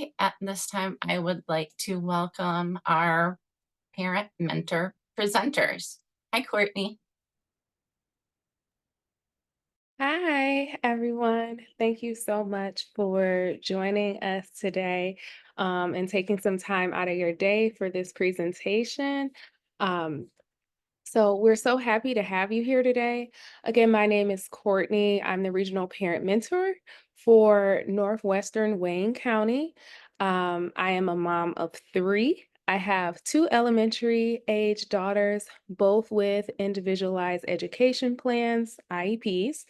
Courtney. At this time, I would like to welcome our parent mentor presenters. Hi, Courtney. Hi, everyone. Thank you so much for joining us today and taking some time out of your day for this presentation. Um, we're so happy to have you here today. Again, my name is Courtney. I'm the regional parent mentor for Northwestern Wayne County. I am a mom of three. I have two elementary age daughters, both with individualized education plans, IEPs,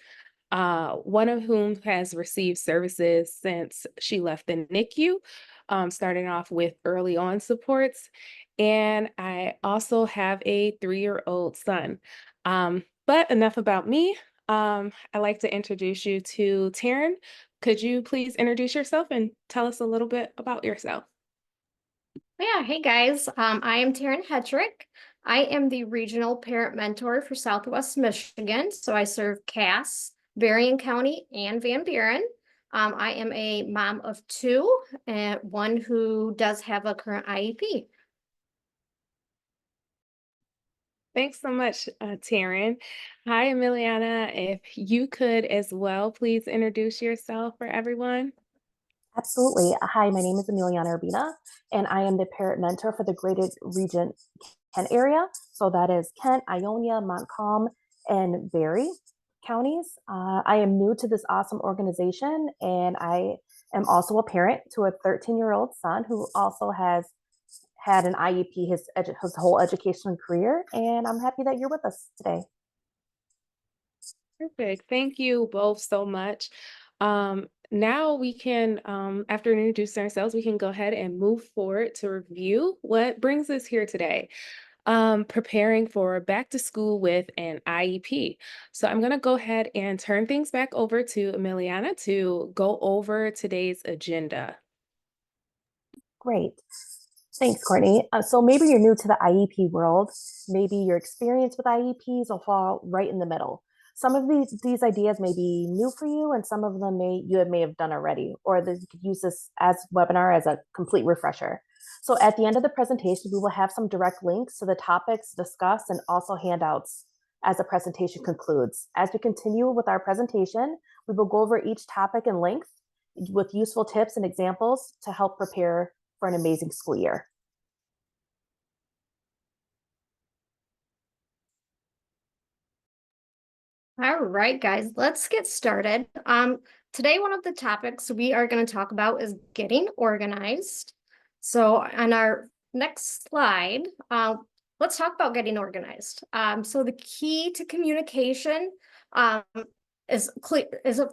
one of whom has received services since she left the NICU, starting off with early on supports. And I also have a 3-year-old son. But enough about me. I'd like to introduce you to Teryn. Could you please introduce yourself and tell us a little bit about yourself? Yeah, hey guys, I am Teryn Hetrick. I am the regional parent mentor for Southwest Michigan. So I serve Cass, Berrien County, and Van Buren. I am a mom of two and one who does have a current IEP. Thanks so much, Teryn. Hi, Emiliana. If you could as well, please introduce yourself for everyone. Absolutely. Hi, my name is Emiliana Urbina, and I am the parent mentor for the graded region Kent area. So that is Kent, Ionia, Montcalm, and Berry counties. I am new to this awesome organization, and I am also a parent to a 13-year-old son who also has had an IEP his whole education career. And I'm happy that you're with us today. Perfect. Thank you both so much. Now we can, after introducing ourselves, we can go ahead and move forward to review what brings us here today. Preparing for back to school with an IEP. So I'm going to go ahead and turn things back over to Emiliana to go over today's agenda. Great. Thanks, Courtney. So maybe you're new to the IEP world. Maybe your experience with IEPs will fall right in the middle. Some of these ideas may be new for you, and some of them may have done already, or that you could use this as webinar as a complete refresher. So at the end of the presentation, we will have some direct links to the topics discussed and also handouts as the presentation concludes. As we continue with our presentation, we will go over each topic in length with useful tips and examples to help prepare for an amazing school year. All right, guys, let's get started. Today, one of the topics we are going to talk about is getting organized. So on our next slide, let's talk about getting organized. So the key to communication is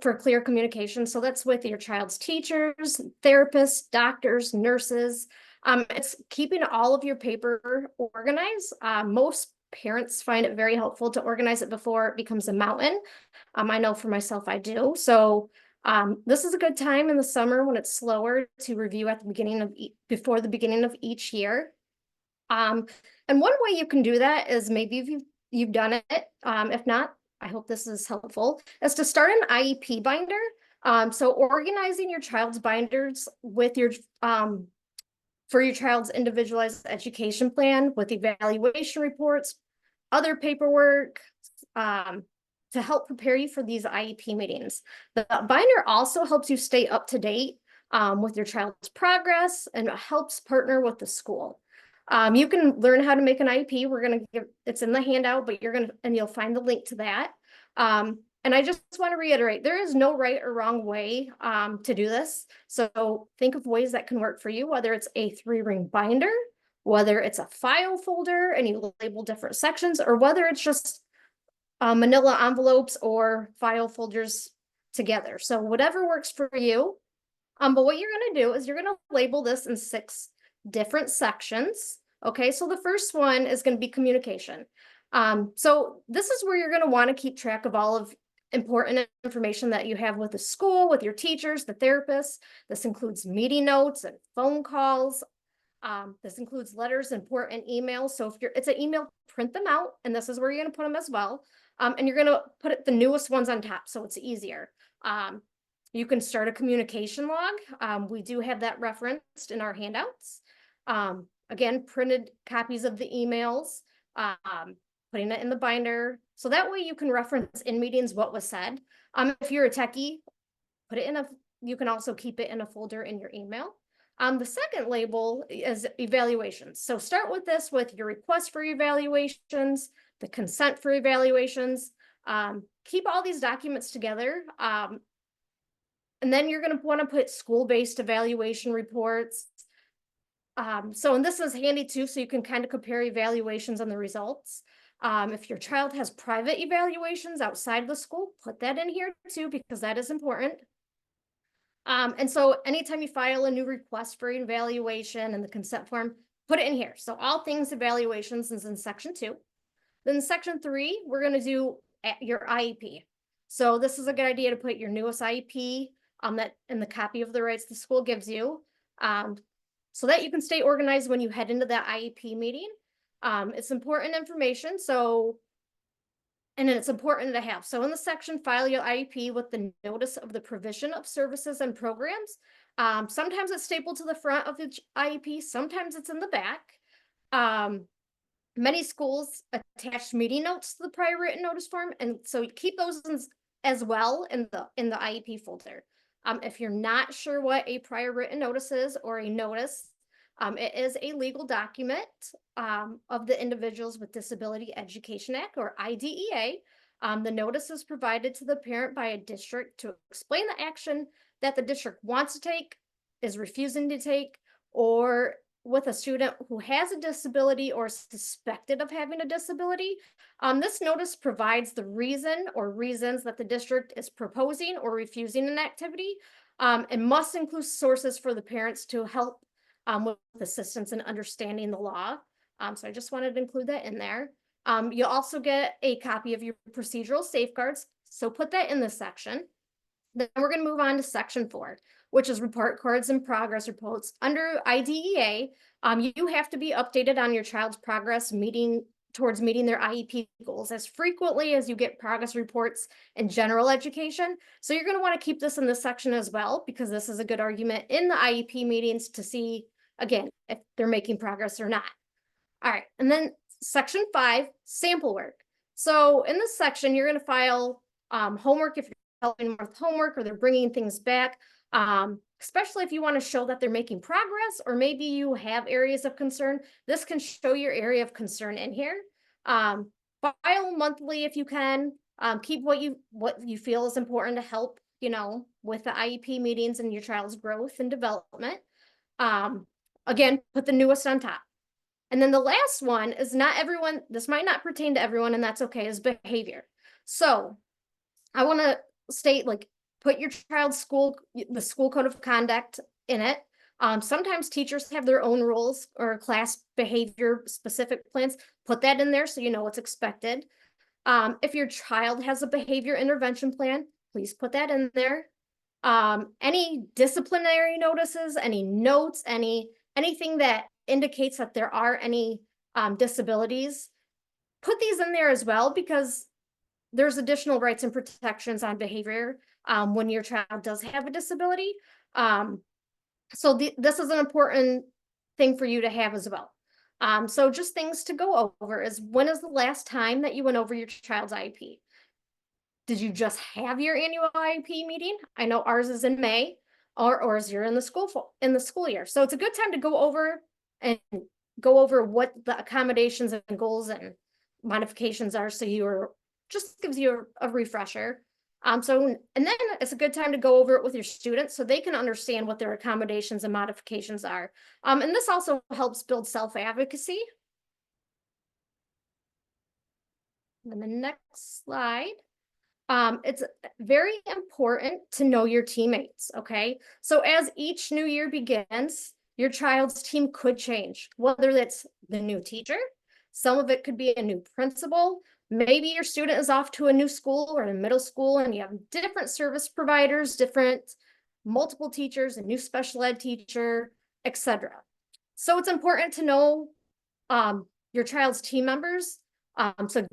for clear communication. So that's with your child's teachers, therapists, doctors, nurses. It's keeping all of your paper organized. Most parents find it very helpful to organize it before it becomes a mountain. I know for myself, I do. So this is a good time in the summer when it's slower to review at the beginning of before the beginning of each year. And one way you can do that is maybe if you've done it. If not, I hope this is helpful, is to start an IEP binder. So organizing your child's binders with your for your child's individualized education plan with evaluation reports, other paperwork, to help prepare you for these IEP meetings. The binder also helps you stay up to date with your child's progress and helps partner with the school. You can learn how to make an IEP. We're going to give, it's in the handout, but you'll find the link to that. And I just want to reiterate, there is no right or wrong way to do this. So think of ways that can work for you, whether it's a 3-ring binder, whether it's a file folder and you label different sections, or whether it's just manila envelopes or file folders together. So whatever works for you. But what you're going to do is you're going to label this in 6 different sections. Okay, so the first one is going to be communication. So this is where you're going to want to keep track of all of important information that you have with the school, with your teachers, the therapists. This includes meeting notes and phone calls. This includes letters, important emails. So if it's an email, print them out, and this is where you're going to put them as well. And you're going to put the newest ones on top, so it's easier. You can start a communication log. We do have that referenced in our handouts. Again, printed copies of the emails, putting it in the binder. So that way you can reference in meetings what was said. If you're a techie, put it in you can also keep it in a folder in your email. The second label is evaluations. So start with this with your request for evaluations, the consent for evaluations. Keep all these documents together. And then you're going to want to put school-based evaluation reports. And this is handy too, so you can kind of compare evaluations and the results. If your child has private evaluations outside the school, put that in here too, because that is important. And so anytime you file a new request for evaluation and the consent form, put it in here. So all things evaluations is in section 2. Then section 3, we're going to do your IEP. So this is a good idea to put your newest IEP that in the copy of the rights the school gives you, so that you can stay organized when you head into that IEP meeting. It's important information. And it's important to have. So in the section, file your IEP with the notice of the provision of services and programs. Sometimes it's stapled to the front of the IEP. Sometimes it's in the back. Many schools attach meeting notes to the prior written notice form. And so keep those as well in the IEP folder. If you're not sure what a prior written notice is or a notice, it is a legal document of the Individuals with Disability Education Act, or IDEA. The notice is provided to the parent by a district to explain the action that the district wants to take, is refusing to take, or with a student who has a disability or suspected of having a disability. This notice provides the reason or reasons that the district is proposing or refusing an activity, and must include sources for the parents to help with assistance in understanding the law. So I just wanted to include that in there. You'll also get a copy of your procedural safeguards. So put that in this section. Then we're going to move on to section 4, which is report cards and progress reports. Under IDEA, you have to be updated on your child's progress towards meeting their IEP goals as frequently as you get progress reports in general education. So you're going to want to keep this in this section as well, because this is a good argument in the IEP meetings to see, again, if they're making progress or not. All right, and then section 5, sample work. So in this section, you're going to file homework if you're helping with homework or they're bringing things back, especially if you want to show that they're making progress, or maybe you have areas of concern. This can show your area of concern in here. File monthly if you can. Keep what you feel is important to help, with the IEP meetings and your child's growth and development. Again, put the newest on top. And then the last one is not everyone, this might not pertain to everyone, and that's okay, is behavior. So I want to state, put your child's the school code of conduct in it. Sometimes teachers have their own rules or class behavior specific plans. Put that in there so you know what's expected. If your child has a behavior intervention plan, please put that in there. Any disciplinary notices, any notes, anything that indicates that there are any disabilities, put these in there as well, because there's additional rights and protections on behavior when your child does have a disability. So this is an important thing for you to have as well. So just things to go over is, when is the last time that you went over your child's IEP? Did you just have your annual IEP meeting? I know ours is in May, or as you're in the school year. So it's a good time to go over what the accommodations and goals and modifications are, so just gives you a refresher. And then it's a good time to go over it with your students so they can understand what their accommodations and modifications are. And this also helps build self-advocacy. And the next slide. It's very important to know your teammates, okay? So as each new year begins, your child's team could change, whether that's the new teacher, some of it could be a new principal, maybe your student is off to a new school or a middle school and you have different service providers, multiple teachers, a new special ed teacher, etc. So it's important to know your child's team members. So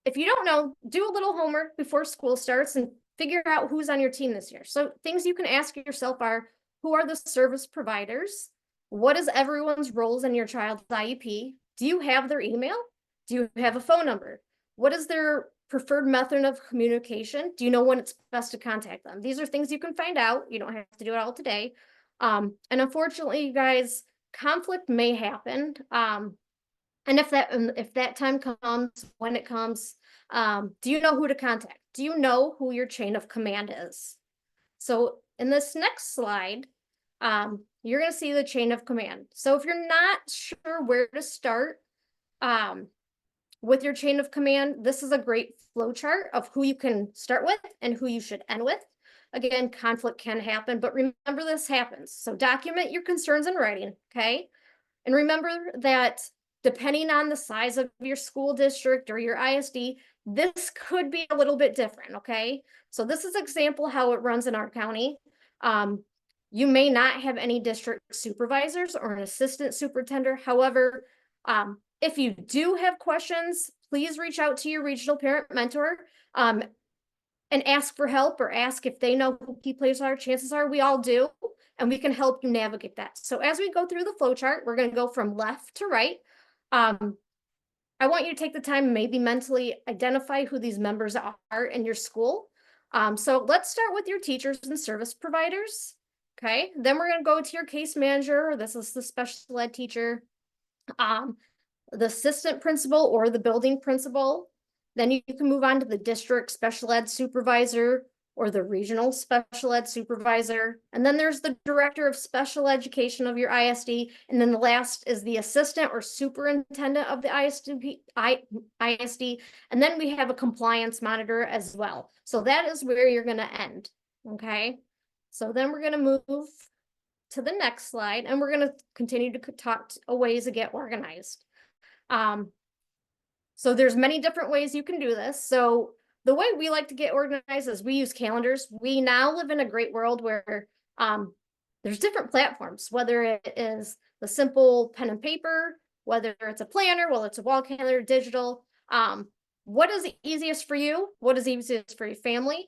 if you don't know, do a little homework before school starts and figure out who's on your team this year. So things you can ask yourself are, who are the service providers? What is everyone's roles in your child's IEP? Do you have their email? Do you have a phone number? What is their preferred method of communication? Do you know when it's best to contact them? These are things you can find out. You don't have to do it all today. And unfortunately, you guys, conflict may happen. And if that time comes, when it comes, do you know who to contact? Do you know who your chain of command is? So in this next slide, you're going to see the chain of command. So if you're not sure where to start with your chain of command, this is a great flow chart of who you can start with and who you should end with. Again, conflict can happen, but remember this happens. So document your concerns in writing, okay? And remember that depending on the size of your school district or your ISD, this could be a little bit different, okay? So this is example how it runs in our county. You may not have any district supervisors or an assistant superintendent. However, if you do have questions, please reach out to your regional parent mentor and ask for help or ask if they know who key players are. Chances are we all do, and we can help you navigate that. So as we go through the flow chart, we're going to go from left to right. I want you to take the time and maybe mentally identify who these members are in your school. So let's start with your teachers and service providers. Okay, then we're going to go to your case manager. This is the special ed teacher, the assistant principal or the building principal. Then you can move on to the district special ed supervisor or the regional special ed supervisor. And then there's the director of special education of your ISD. And then the last is the assistant or superintendent of the ISD. And then we have a compliance monitor as well. So that is where you're going to end. Okay. So then we're going to move to the next slide, and we're going to continue to talk ways to get organized. So there's many different ways you can do this. So the way we like to get organized is we use calendars. We now live in a great world where there's different platforms, whether it is the simple pen and paper, whether it's a planner, whether it's a wall calendar, digital. What is easiest for you? What is easiest for your family?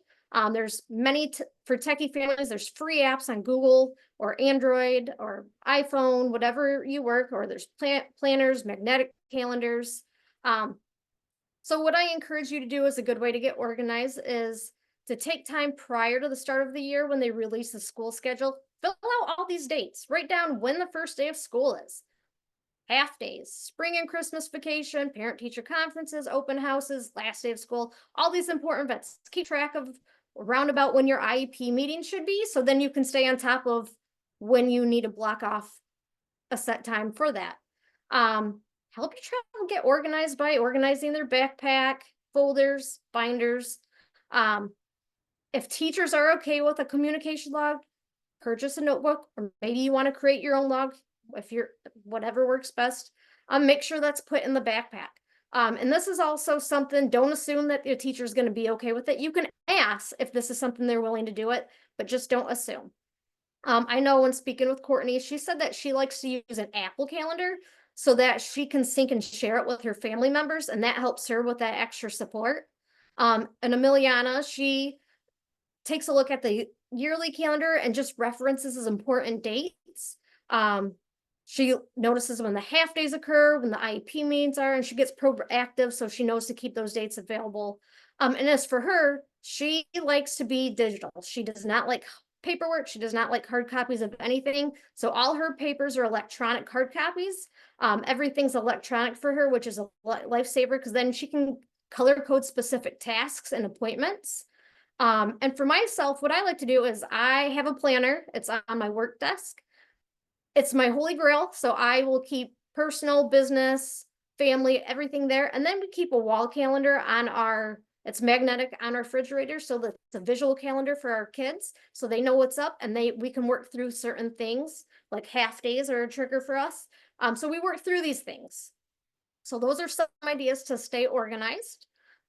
There's many, for techie families, there's free apps on Google or Android or iPhone, whatever you work, or there's planners, magnetic calendars. So what I encourage you to do as a good way to get organized is to take time prior to the start of the year when they release the school schedule, fill out all these dates, write down when the first day of school is, half days, spring and Christmas vacation, parent teacher conferences, open houses, last day of school, all these important events. Keep track of roundabout when your IEP meeting should be, so then you can stay on top of when you need to block off a set time for that. Help your child get organized by organizing their backpack, folders, binders. If teachers are okay with a communication log, purchase a notebook, or maybe you want to create your own log if you're whatever works best. Make sure that's put in the backpack. And this is also something, don't assume that your teacher is going to be okay with it. You can ask if this is something they're willing to do it, but just don't assume. I know when speaking with Courtney, she said that she likes to use an Apple calendar so that she can sync and share it with her family members, and that helps her with that extra support. And Emiliana, she takes a look at the yearly calendar and just references as important dates. She notices when the half days occur, when the IEP meetings are, and she gets proactive so she knows to keep those dates available. And as for her, she likes to be digital. She does not like paperwork. She does not like hard copies of anything. So all her papers are electronic hard copies. Everything's electronic for her, which is a lifesaver because then she can color code specific tasks and appointments. And for myself, what I like to do is I have a planner. It's on my work desk. It's my holy grail. So I will keep personal, business, family, everything there. And then we keep a wall calendar on it's magnetic on our refrigerator. So that it's a visual calendar for our kids. So they know what's up and we can work through certain things like half days are a trigger for us. So we work through these things. So those are some ideas to stay organized.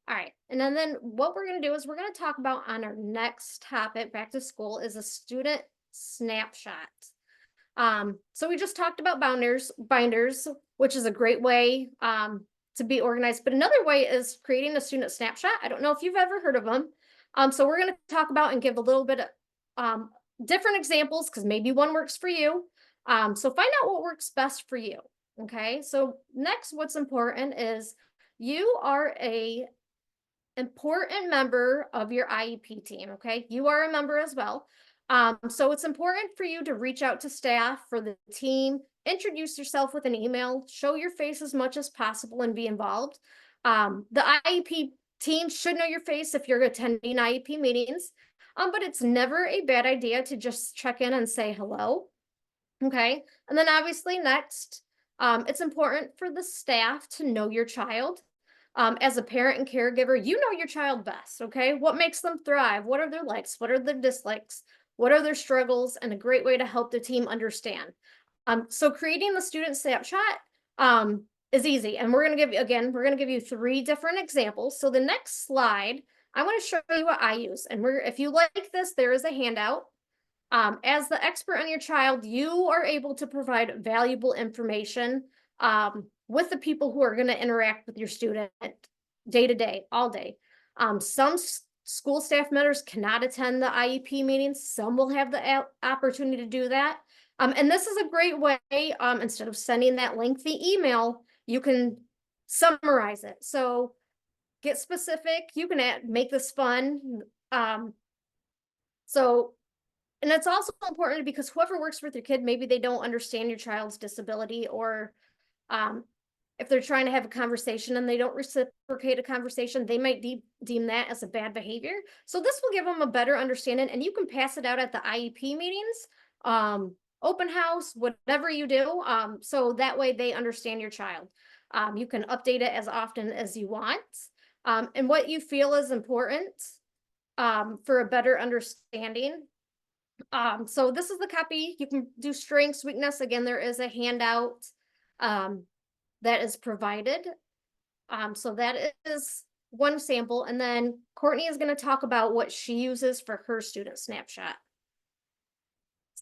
All right. And then what we're going to do is we're going to talk about on our next topic, back to school, is a student snapshot. So we just talked about binders, which is a great way to be organized. But another way is creating a student snapshot. I don't know if you've ever heard of them, So we're going to talk about and give a little bit of different examples because maybe one works for you. So find out what works best for you. Okay. So next, what's important is you are a important member of your IEP team. Okay. You are a member as well. So it's important for you to reach out to staff for the team, introduce yourself with an email, show your face as much as possible and be involved. The IEP team should know your face if you're attending IEP meetings, but it's never a bad idea to just check in and say hello. Okay. And then obviously next, it's important for the staff to know your child. As a parent and caregiver, you know your child best. Okay. What makes them thrive? What are their likes? What are their dislikes? What are their struggles? And a great way to help the team understand. So creating the student snapshot is easy. And we're going to give you 3 different examples. So the next slide, I want to show you what I use. And if you like this, there is a handout. As the expert on your child, you are able to provide valuable information with the people who are going to interact with your student day to day, all day. Some school staff members cannot attend the IEP meetings. Some will have the opportunity to do that. And this is a great way, instead of sending that lengthy email, you can summarize it. So get specific. You can make this fun. And it's also important because whoever works with your kid, maybe they don't understand your child's disability, or if they're trying to have a conversation and they don't reciprocate a conversation, they might deem that as a bad behavior. So this will give them a better understanding, and you can pass it out at the IEP meetings, open house, whatever you do. So that way they understand your child. You can update it as often as you want, and what you feel is important for a better understanding. So this is the copy. You can do strengths, weakness. Again, there is a handout that is provided. So that is one sample. And then Courtney is going to talk about what she uses for her student snapshot.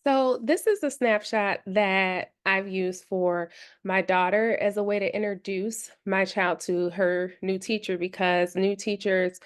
So this is a snapshot that I've used for my daughter as a way to introduce my child to her new teacher, because new teachers,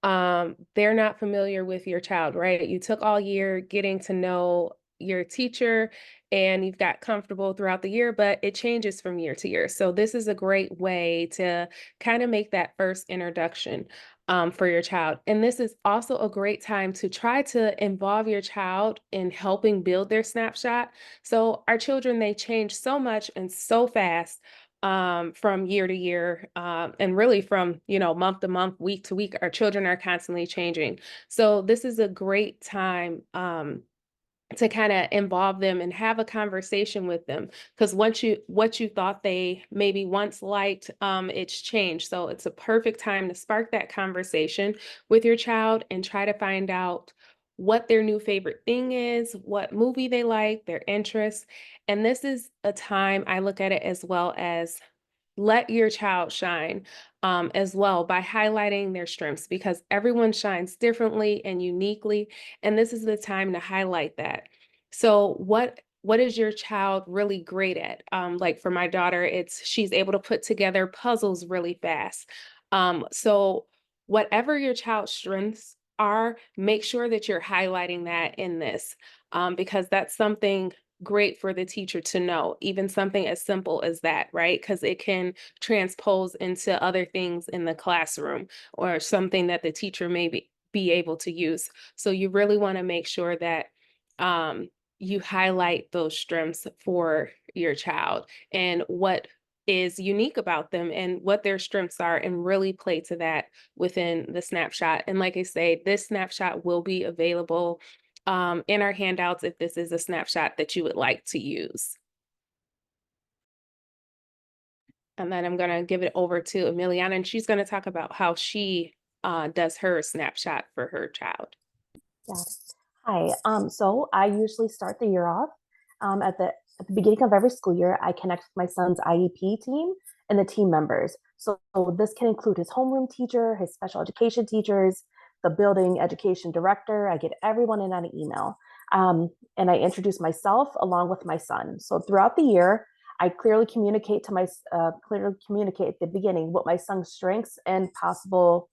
they're not familiar with your child, right? You took all year getting to know your teacher and you've got comfortable throughout the year, but it changes from year to year. So this is a great way to kind of make that first introduction for your child. And this is also a great time to try to involve your child in helping build their snapshot. So our children, they change so much and so fast from year to year, and really from, month to month, week to week. Our children are constantly changing. So this is a great time to kind of involve them and have a conversation with them, because what you thought they maybe once liked, it's changed. So it's a perfect time to spark that conversation with your child and try to find out what their new favorite thing is, what movie they like, their interests. And this is a time, I look at it as well as let your child shine, as well, by highlighting their strengths, because everyone shines differently and uniquely, and this is the time to highlight that. So what is your child really great at? Like for my daughter, she's able to put together puzzles really fast. So whatever your child's strengths are, make sure that you're highlighting that in this, because that's something great for the teacher to know, even something as simple as that, right? Because it can transpose into other things in the classroom or something that the teacher may be able to use. So you really want to make sure that you highlight those strengths for your child and what is unique about them and what their strengths are, and really play to that within the snapshot. And like I say, this snapshot will be available in our handouts if this is a snapshot that you would like to use. And then I'm going to give it over to Emiliana, and she's going to talk about how she does her snapshot for her child. Yeah. Hi. So I usually start the year off at the beginning of every school year. I connect with my son's IEP team and the team members. So this can include his homeroom teacher, his special education teachers, the building education director. I get everyone in on an email, and I introduce myself along with my son. So throughout the year, I clearly communicate at the beginning what my son's strengths and possible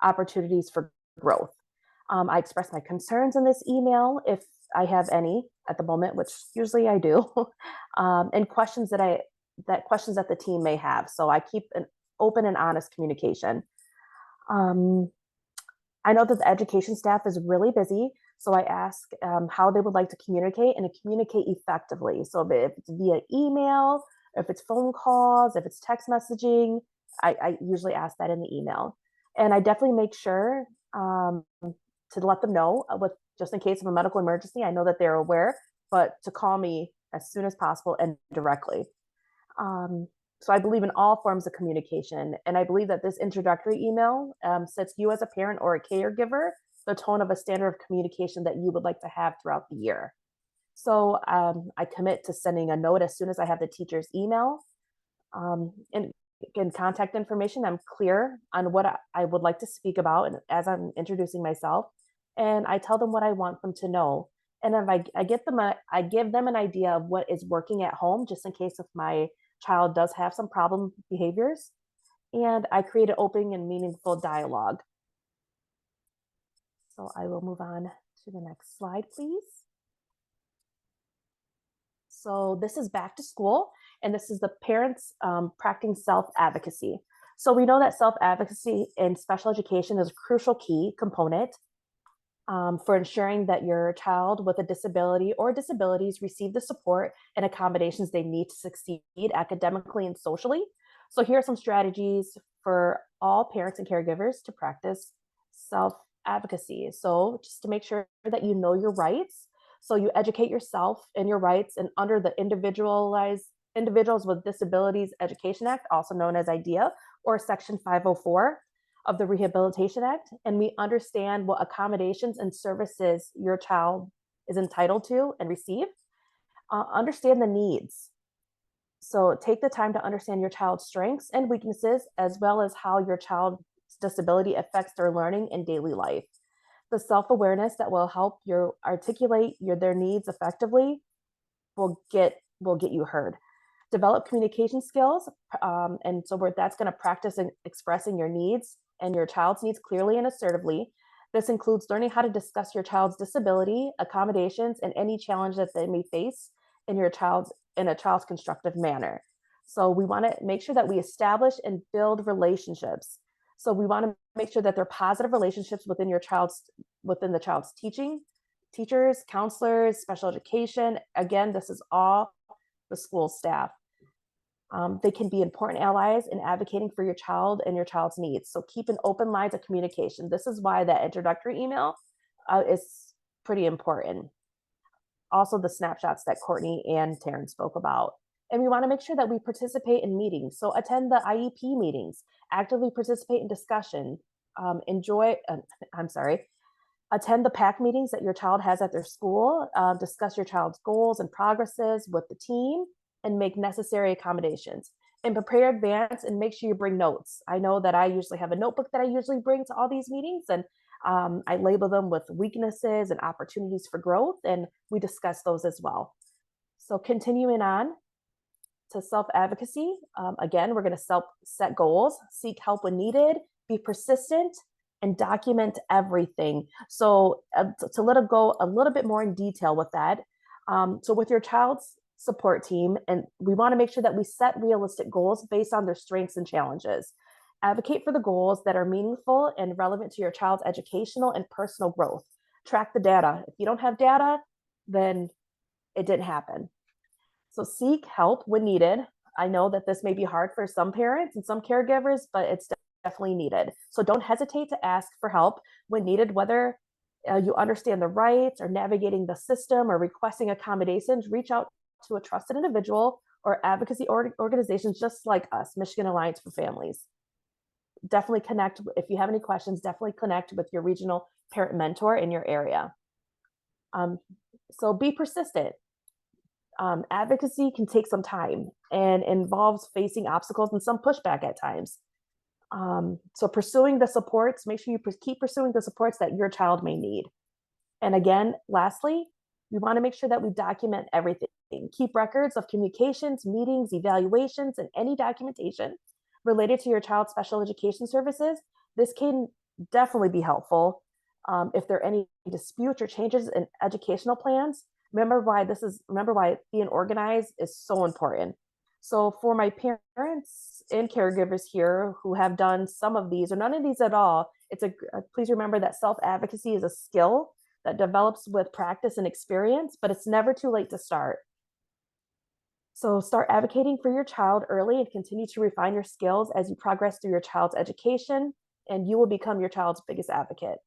opportunities for growth. I express my concerns in this email if I have any at the moment, which usually I do, and questions that the team may have. So I keep an open and honest communication. I know that the education staff is really busy, so I ask how they would like to communicate and to communicate effectively. So if it's via email, if it's phone calls, if it's text messaging, I usually ask that in the email. And I definitely make sure to let them know with just in case of a medical emergency. I know that they're aware, but to call me as soon as possible and directly. So I believe in all forms of communication, and I believe that this introductory email sets you as a parent or a caregiver the tone of a standard of communication that you would like to have throughout the year. So I commit to sending a note as soon as I have the teacher's email. And in contact information, I'm clear on what I would like to speak about and as I'm introducing myself. And I tell them what I want them to know. And if I give them an idea of what is working at home, just in case if my child does have some problem behaviors. And I create an open and meaningful dialogue. So I will move on to the next slide, please. So this is back to school, and this is the parents practicing self-advocacy. So we know that self-advocacy in special education is a crucial key component for ensuring that your child with a disability or disabilities receive the support and accommodations they need to succeed academically and socially. So here are some strategies for all parents and caregivers to practice self-advocacy. So just to make sure that you know your rights. So you educate yourself in your rights, and under the Individuals with Disabilities Education Act, also known as IDEA, or Section 504 of the Rehabilitation Act, and we understand what accommodations and services your child is entitled to and receive. Understand the needs. So take the time to understand your child's strengths and weaknesses, as well as how your child's disability affects their learning and daily life. The self-awareness that will help you articulate their needs effectively will get you heard. Develop communication skills, and so that's going to practice in expressing your needs and your child's needs clearly and assertively. This includes learning how to discuss your child's disability, accommodations, and any challenge that they may face in a child's constructive manner. So we want to make sure that we establish and build relationships. So we want to make sure that they're positive relationships within the child's teachers, counselors, special education. Again, this is all the school staff. They can be important allies in advocating for your child and your child's needs. So keep an open lines of communication. This is why that introductory email is pretty important. Also the snapshots that Courtney and Teryn spoke about. And we want to make sure that we participate in meetings. So attend the IEP meetings, actively participate in discussion, attend the PAC meetings that your child has at their school, discuss your child's goals and progresses with the team, and make necessary accommodations. And prepare advance and make sure you bring notes. I know that I usually have a notebook that I usually bring to all these meetings, and I label them with weaknesses and opportunities for growth, and we discuss those as well. So continuing on to self-advocacy, again, we're going to set goals, seek help when needed, be persistent, and document everything. So to let it go a little bit more in detail with that. So with your child's support team, and we want to make sure that we set realistic goals based on their strengths and challenges. Advocate for the goals that are meaningful and relevant to your child's educational and personal growth. Track the data. If you don't have data, then it didn't happen. So seek help when needed. I know that this may be hard for some parents and some caregivers, but it's definitely needed. So don't hesitate to ask for help when needed, whether you understand the rights or navigating the system or requesting accommodations. Reach out to a trusted individual or advocacy organizations just like us, Michigan Alliance for Families. Definitely connect. If you have any questions, definitely connect with your regional parent mentor in your area. So be persistent. Advocacy can take some time and involves facing obstacles and some pushback at times. So pursuing the supports, make sure you keep pursuing the supports that your child may need. And again, lastly, we want to make sure that we document everything. Keep records of communications, meetings, evaluations, and any documentation related to your child's special education services. This can definitely be helpful If there are any disputes or changes in educational plans, remember why being organized is so important. So for my parents and caregivers here who have done some of these or none of these at all, please remember that self-advocacy is a skill that develops with practice and experience, but it's never too late to start. So start advocating for your child early and continue to refine your skills as you progress through your child's education, and you will become your child's biggest advocate.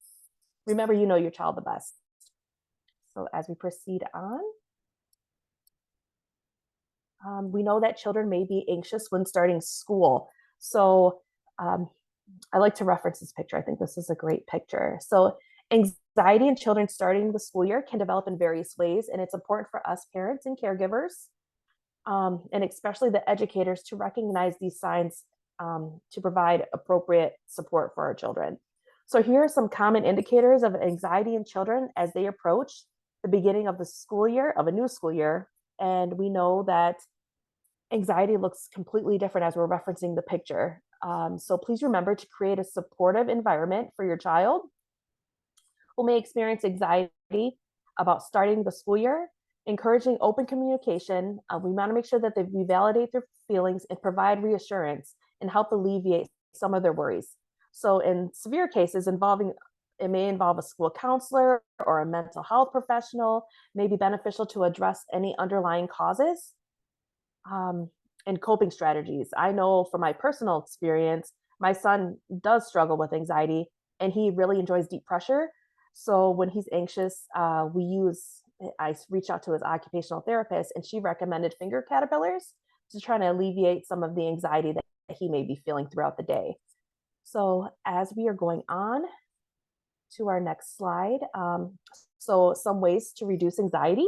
Remember, you know your child the best. So as we proceed on, we know that children may be anxious when starting school. So I like to reference this picture. I think this is a great picture. So anxiety in children starting the school year can develop in various ways, and it's important for us parents and caregivers, and especially the educators, to recognize these signs to provide appropriate support for our children. So here are some common indicators of anxiety in children as they approach the beginning of the school year, of a new school year. And we know that anxiety looks completely different as we're referencing the picture. So please remember to create a supportive environment for your child who may experience anxiety about starting the school year. Encouraging open communication. We want to make sure that we validate their feelings and provide reassurance and help alleviate some of their worries. So in severe cases it may involve a school counselor or a mental health professional, may be beneficial to address any underlying causes and coping strategies. I know from my personal experience, my son does struggle with anxiety and he really enjoys deep pressure. So when he's anxious, I reached out to his occupational therapist and she recommended finger caterpillars to try to alleviate some of the anxiety that he may be feeling throughout the day. So as we are going on to our next slide, so some ways to reduce anxiety.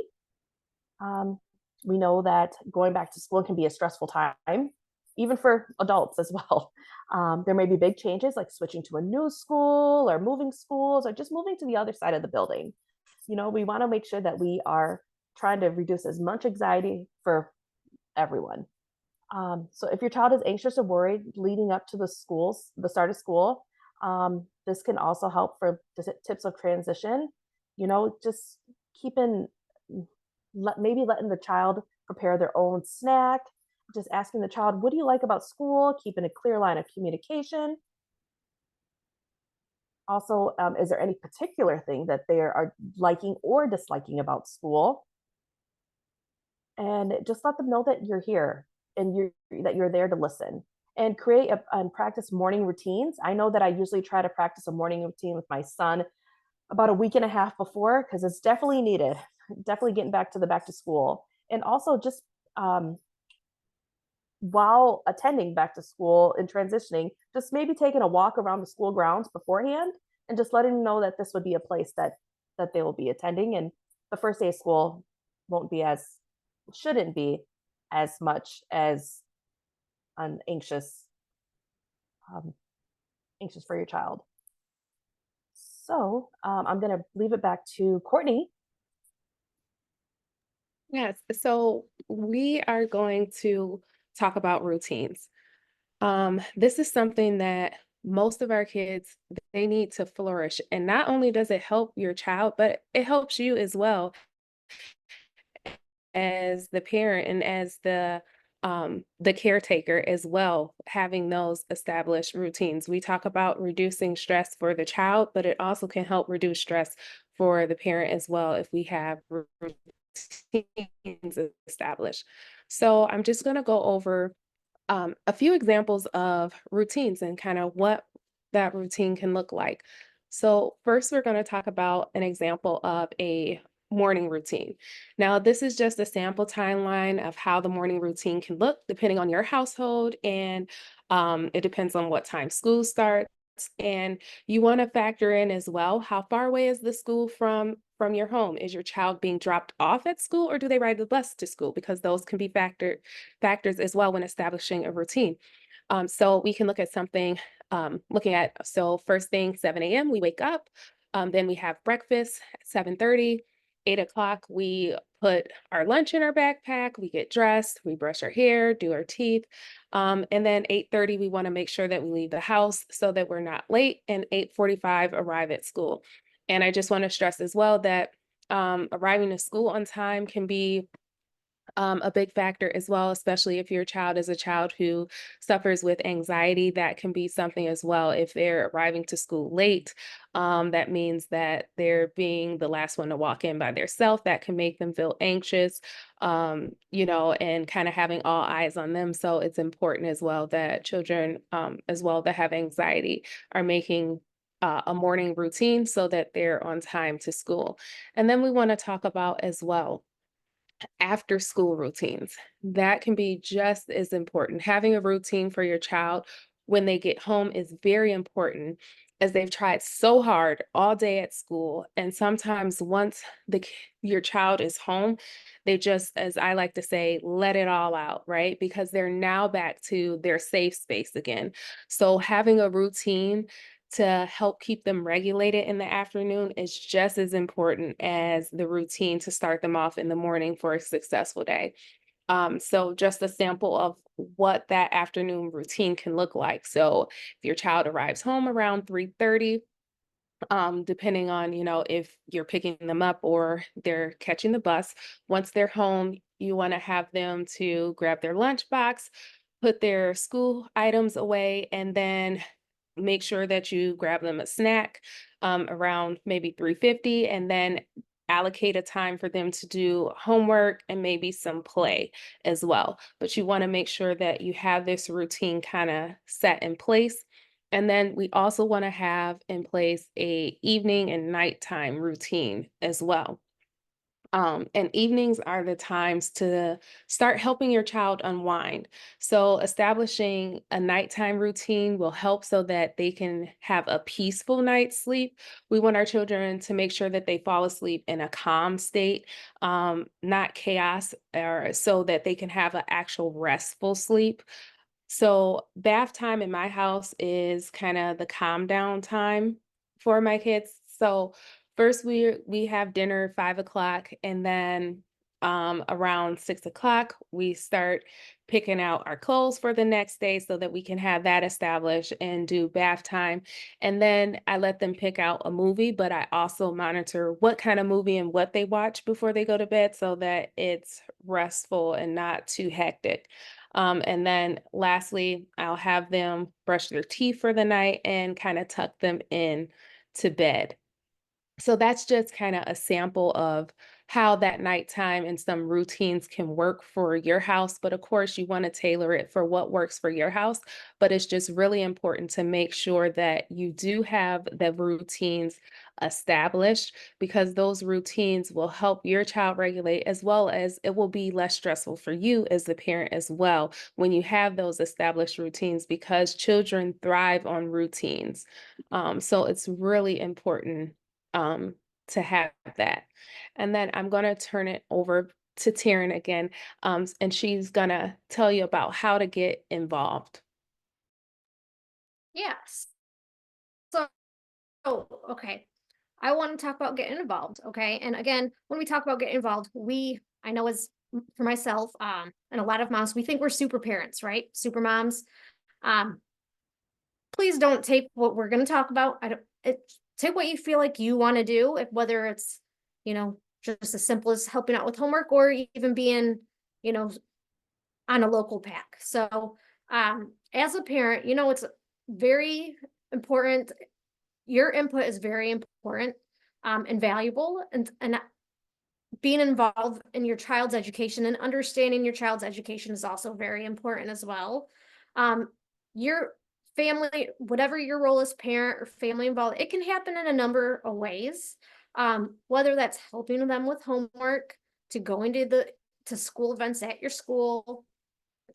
We know that going back to school can be a stressful time, even for adults as well. There may be big changes like switching to a new school or moving schools or just moving to the other side of the building. We want to make sure that we are trying to reduce as much anxiety for everyone. So if your child is anxious or worried leading up to the start of school, this can also help for tips of transition. Just maybe letting the child prepare their own snack, just asking the child, what do you like about school? Keeping a clear line of communication. Also, is there any particular thing that they are liking or disliking about school? And just let them know that you're here and that you're there to listen. And create and practice morning routines. I know that I usually try to practice a morning routine with my son about a week and a half before, because it's definitely needed. Definitely getting back to school. And also just while attending back to school and transitioning, just maybe taking a walk around the school grounds beforehand and just letting them know that this would be a place that they will be attending. And the first day of school shouldn't be as much as an anxious for your child. So I'm going to leave it back to Courtney. Yes, so we are going to talk about routines. This is something that most of our kids, they need to flourish. And not only does it help your child, but it helps you as well as the parent and as the caretaker as well, having those established routines. We talk about reducing stress for the child, but it also can help reduce stress for the parent as well if we have routines established. So I'm just going to go over a few examples of routines and kind of what that routine can look like. So first, we're going to talk about an example of a morning routine. Now, this is just a sample timeline of how the morning routine can look depending on your household, and it depends on what time school starts. And you want to factor in as well, how far away is the school from your home? Is your child being dropped off at school, or do they ride the bus to school? Because those can be factors as well when establishing a routine. So we can look at something, so first thing, 7 a.m., we wake up. Then we have breakfast at 7:30. 8 o'clock, we put our lunch in our backpack, we get dressed, we brush our hair, do our teeth. And then 8:30, we want to make sure that we leave the house so that we're not late, and 8:45 arrive at school. And I just want to stress as well that arriving to school on time can be a big factor as well, especially if your child is a child who suffers with anxiety. That can be something as well. If they're arriving to school late, that means that they're being the last one to walk in by themselves. That can make them feel anxious, and kind of having all eyes on them. So it's important as well that children, as well, that have anxiety are making a morning routine so that they're on time to school. And then we want to talk about as well after school routines. That can be just as important. Having a routine for your child when they get home is very important, as they've tried so hard all day at school. And sometimes once your child is home, they just, as I like to say, let it all out, right? Because they're now back to their safe space again. So having a routine to help keep them regulated in the afternoon is just as important as the routine to start them off in the morning for a successful day. So just a sample of what that afternoon routine can look like. So if your child arrives home around 3:30, depending on, if you're picking them up or they're catching the bus, once they're home, you want to have them to grab their lunchbox, put their school items away, and then make sure that you grab them a snack around maybe 3:50, and then allocate a time for them to do homework and maybe some play as well. But you want to make sure that you have this routine kind of set in place. And then we also want to have in place a evening and nighttime routine as well. And evenings are the times to start helping your child unwind. So, establishing a nighttime routine will help so that they can have a peaceful night's sleep. We want our children to make sure that they fall asleep in a calm state, not chaos, or so that they can have an actual restful sleep. So bath time in my house is kind of the calm down time for my kids. So first we have dinner 5 o'clock, and then around 6 o'clock we start picking out our clothes for the next day so that we can have that established and do bath time. And then I let them pick out a movie, but I also monitor what kind of movie and what they watch before they go to bed so that it's restful and not too hectic. And then lastly, I'll have them brush their teeth for the night and kind of tuck them in to bed. So that's just kind of a sample of how that nighttime and some routines can work for your house. But of course, you want to tailor it for what works for your house. But it's just really important to make sure that you do have the routines established, because those routines will help your child regulate, as well as it will be less stressful for you as the parent as well when you have those established routines, because children thrive on routines. So it's really important um, to have that. And then I'm going to turn it over to Teryn again, and she's going to tell you about how to get involved. Yes. So, okay. I want to talk about getting involved. Okay. And again, when we talk about getting involved, I know as for myself, and a lot of moms, we think we're super parents, right? Super moms. Um, please don't take what we're going to talk about. Take what you feel like you want to do, whether it's, just as simple as helping out with homework or even being, you know, on a local pack. So, as a parent, it's very important. Your input is very important, and valuable, and being involved in your child's education and understanding your child's education is also very important as well. Your family, whatever your role as parent or family involved, it can happen in a number of ways. Whether that's helping them with homework, to going to school events at your school,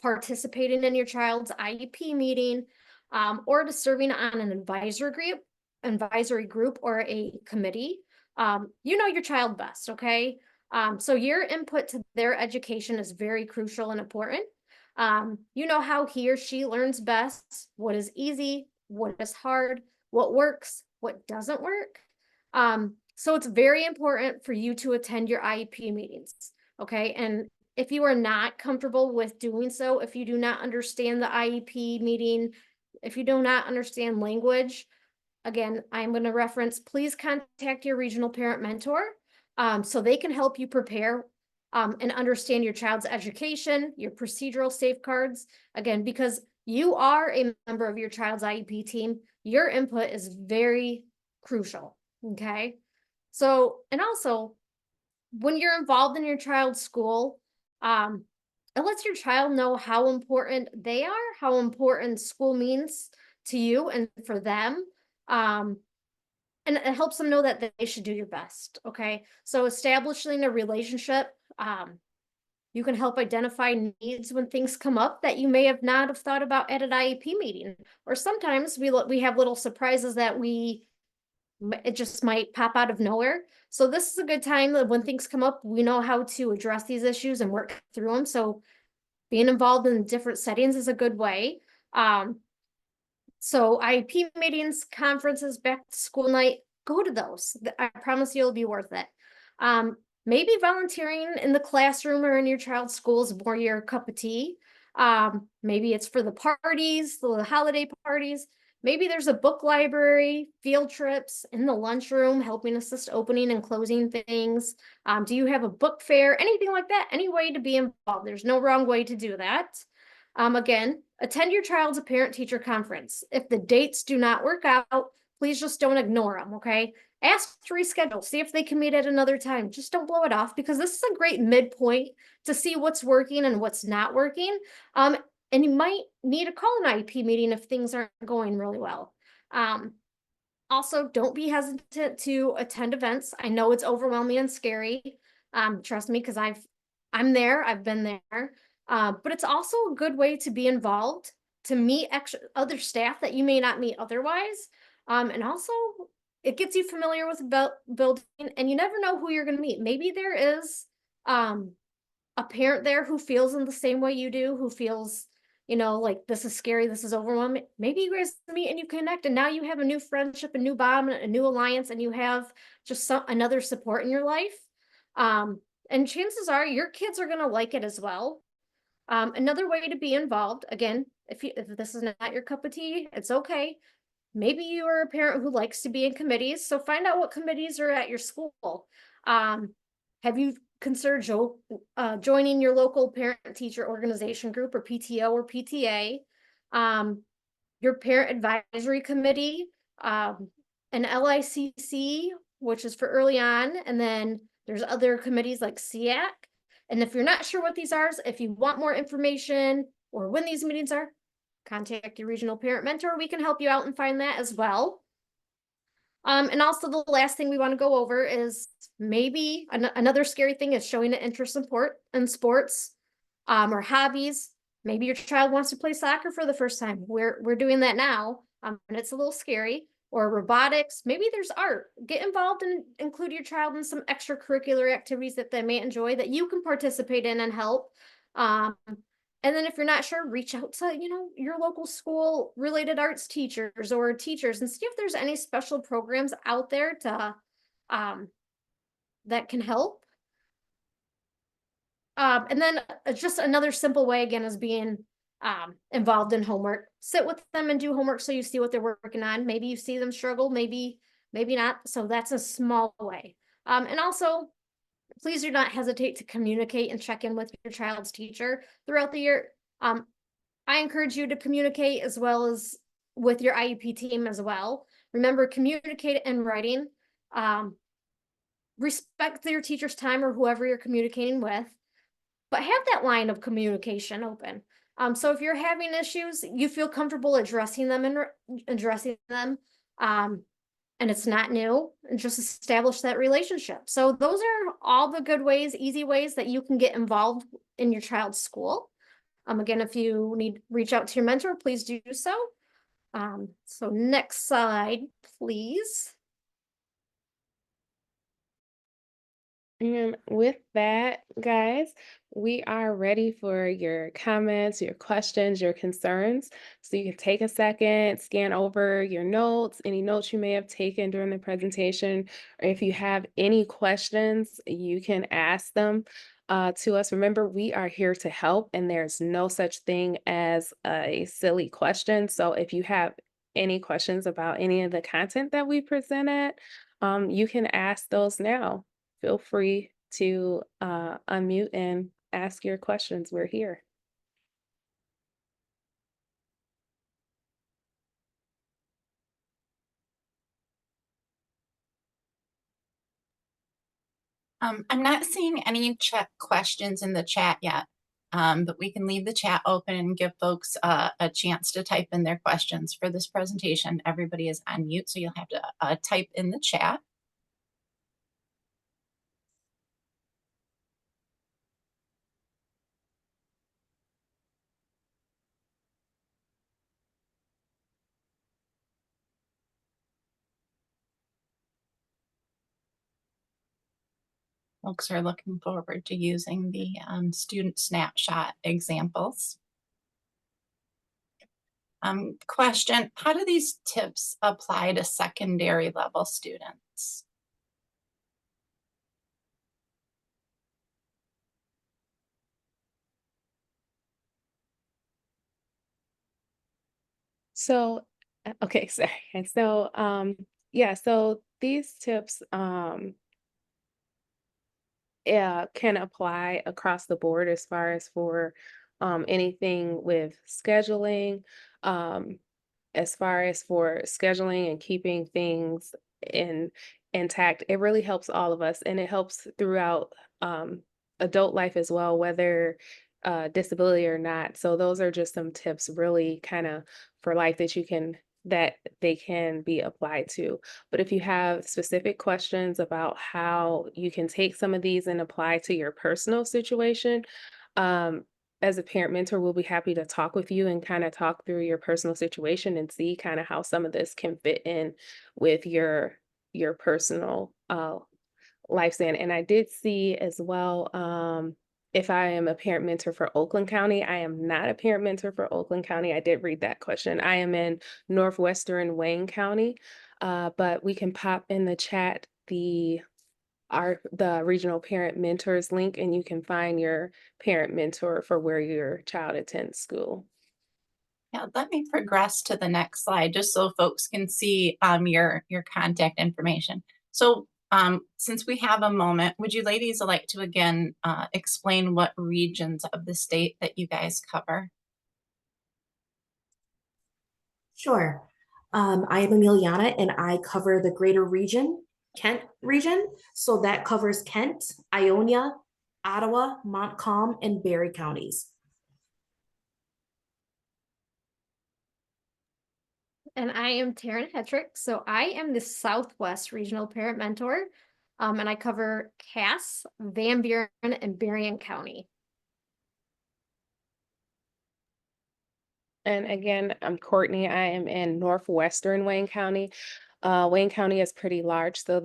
participating in your child's IEP meeting, or to serving on an advisory group or a committee. You know your child best, okay? So your input to their education is very crucial and important. You know how he or she learns best, what is easy, what is hard, what works, what doesn't work. So it's very important for you to attend your IEP meetings, okay? And if you are not comfortable with doing so, if you do not understand the IEP meeting, if you do not understand language, again, I'm going to reference, please contact your regional parent mentor so they can help you prepare and understand your child's education, your procedural safeguards. Again, because you are a member of your child's IEP team, your input is very crucial. Okay. So, and also, when you're involved in your child's school, it lets your child know how important they are, how important school means to you and for them. And it helps them know that they should do your best. Okay. So establishing a relationship, you can help identify needs when things come up that you may have not have thought about at an IEP meeting. Or sometimes we have little surprises that it just might pop out of nowhere. So this is a good time that when things come up, we know how to address these issues and work through them. So being involved in different settings is a good way. So IEP meetings, conferences, back to school night, go to those. I promise you it'll be worth it. Maybe volunteering in the classroom or in your child's school is more your cup of tea. Maybe it's for the parties, the holiday parties. Maybe there's a book library, field trips in the lunchroom, helping assist opening and closing things. Do you have a book fair? Anything like that? Any way to be involved. There's no wrong way to do that. Again, attend your child's parent-teacher conference. If the dates do not work out, please just don't ignore them, okay? Ask to reschedule. See if they can meet at another time. Just don't blow it off because this is a great midpoint to see what's working and what's not working. And you might need to call an IEP meeting if things aren't going really well. Also, don't be hesitant to attend events. I know it's overwhelming and scary. Trust me, because I'm there, I've been there. But it's also a good way to be involved, to meet other staff that you may not meet otherwise. And also it gets you familiar with building, and you never know who you're going to meet. Maybe there is a parent there who feels in the same way you do, who feels, like this is scary, this is overwhelming. Maybe you guys meet and you connect, and now you have a new friendship, a new bond, a new alliance, and you have just another support in your life. And chances are your kids are going to like it as well. Another way to be involved, again, if this is not your cup of tea, it's okay. Maybe you are a parent who likes to be in committees, so find out what committees are at your school. Have you considered joining your local parent-teacher organization group, or PTO or PTA? Your parent advisory committee, an LICC, which is for early on, and then there's other committees like SEAC. And if you're not sure what these are, if you want more information or when these meetings are, contact your regional parent mentor. We can help you out and find that as well. And also the last thing we want to go over is maybe another scary thing is showing an interest in sports or hobbies. Maybe your child wants to play soccer for the first time. We're doing that now, and it's a little scary. Or robotics. Maybe there's art. Get involved and include your child in some extracurricular activities that they may enjoy that you can participate in and help. And then if you're not sure, reach out to, your local school related arts teachers or teachers and see if there's any special programs out there to that can help. And then just another simple way again is being involved in homework. Sit with them and do homework so you see what they're working on. Maybe you see them struggle, maybe not. So that's a small way. And also, please do not hesitate to communicate and check in with your child's teacher throughout the year. I encourage you to communicate as well as with your IEP team as well. Remember, communicate in writing. Respect your teacher's time or whoever you're communicating with, but have that line of communication open. So if you're having issues, you feel comfortable addressing them and it's not new, and just establish that relationship. So those are all the good ways, easy ways that you can get involved in your child's school. Again, if you need reach out to your mentor, please do so. So next slide, please. And with that, guys, we are ready for your comments, your questions, your concerns. So you can take a second, scan over your notes, any notes you may have taken during the presentation, or if you have any questions, you can ask them to us. Remember, we are here to help, and there's no such thing as a silly question. So if you have any questions about any of the content that we presented, you can ask those now. Feel free to unmute and ask your questions. We're here. I'm not seeing any chat questions in the chat yet, but we can leave the chat open and give folks a chance to type in their questions for this presentation. Everybody is on mute, so you'll have to type in the chat. Folks are looking forward to using the student snapshot examples. Question, how do these tips apply to secondary level students? So, okay, sorry. And so, yeah, so these tips, yeah, can apply across the board as far as for anything with scheduling, um, as far as for scheduling and keeping things in intact. It really helps all of us, and it helps throughout adult life as well, whether disability or not. So those are just some tips, really, kind of for life that they can be applied to. But if you have specific questions about how you can take some of these and apply to your personal situation, um, as a parent mentor, we'll be happy to talk with you and kind of talk through your personal situation and see kind of how some of this can fit in with your personal lifespan. And I did see as well, if I am a parent mentor for Oakland County. I am not a parent mentor for Oakland County. I did read that question. I am in Northwestern Wayne County, but we can pop in the chat the regional parent mentors link, and you can find your parent mentor for where your child attends school. Yeah, let me progress to the next slide just so folks can see your contact information. So since we have a moment, would you ladies like to again explain what regions of the state that you guys cover? Sure. I am Emiliana and I cover the greater region, Kent region. So that covers Kent, Ionia, Ottawa, Montcalm, and Barry counties. And I am Teryn Hetrick. So I am the Southwest Regional Parent Mentor. And I cover Cass, Van Buren, and Berrien County. And again, I'm Courtney. I am in Northwestern Wayne County. Wayne County is pretty large, so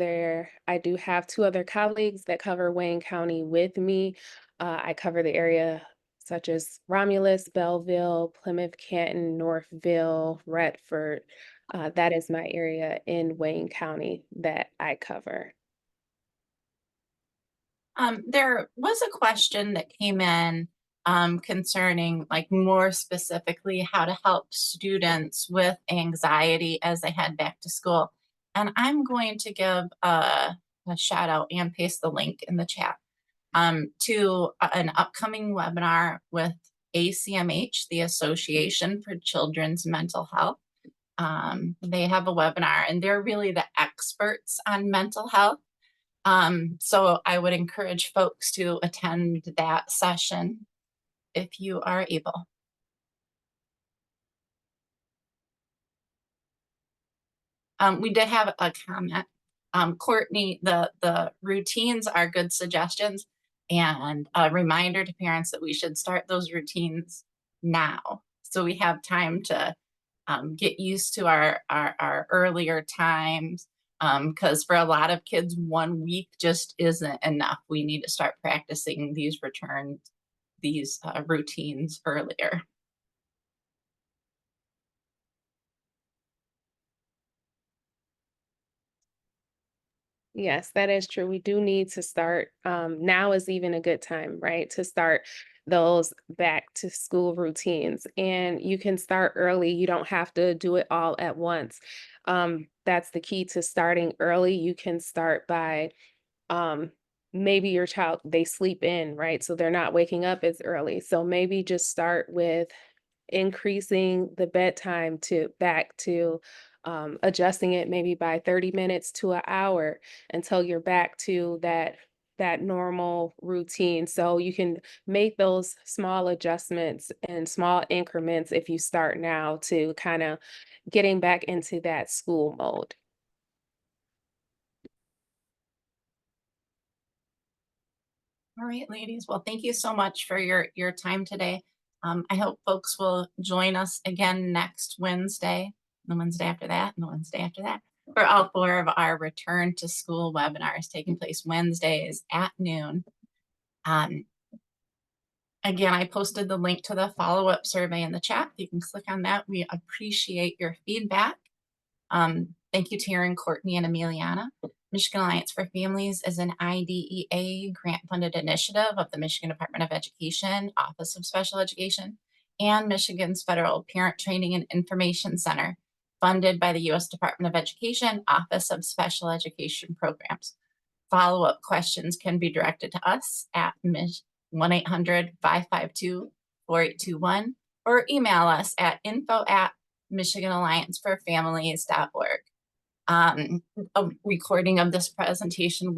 I do have two other colleagues that cover Wayne County with me. I cover the area such as Romulus, Belleville, Plymouth, Canton, Northville, Redford. That is my area in Wayne County that I cover. There was a question that came in concerning like more specifically how to help students with anxiety as they head back to school. And I'm going to give a shout out and paste the link in the chat to an upcoming webinar with ACMH, the Association for Children's Mental Health. They have a webinar and they're really the experts on mental health. So I would encourage folks to attend that session if you are able. We did have a comment. Courtney, the routines are good suggestions and a reminder to parents that we should start those routines now. So we have time to get used to our earlier times. Because for a lot of kids, 1 week just isn't enough. We need to start practicing these routines earlier. Yes, that is true. We do need to start. Now is even a good time, right, to start those back to school routines. And you can start early. You don't have to do it all at once. That's the key to starting early. You can start by um, maybe your child, they sleep in, right? So they're not waking up as early. So maybe just start with increasing the bedtime to back to adjusting it maybe by 30 minutes to an hour until you're back to that normal routine. So you can make those small adjustments and small increments if you start now to kind of getting back into that school mode. All right, ladies. Well, thank you so much for your time today. I hope folks will join us again next Wednesday, the Wednesday after that, and the Wednesday after that, for all 4 of our return to school webinars taking place Wednesdays at noon. Again, I posted the link to the follow-up survey in the chat. You can click on that. We appreciate your feedback. Thank you, Teryn, Courtney, and Emiliana. Michigan Alliance for Families is an IDEA grant-funded initiative of the Michigan Department of Education, Office of Special Education, and Michigan's Federal Parent Training and Information Center, funded by the U.S. Department of Education, Office of Special Education Programs. Follow-up questions can be directed to us at 1-800-552-4821 or email us at info@michiganallianceforfamilies.org. A recording of this presentation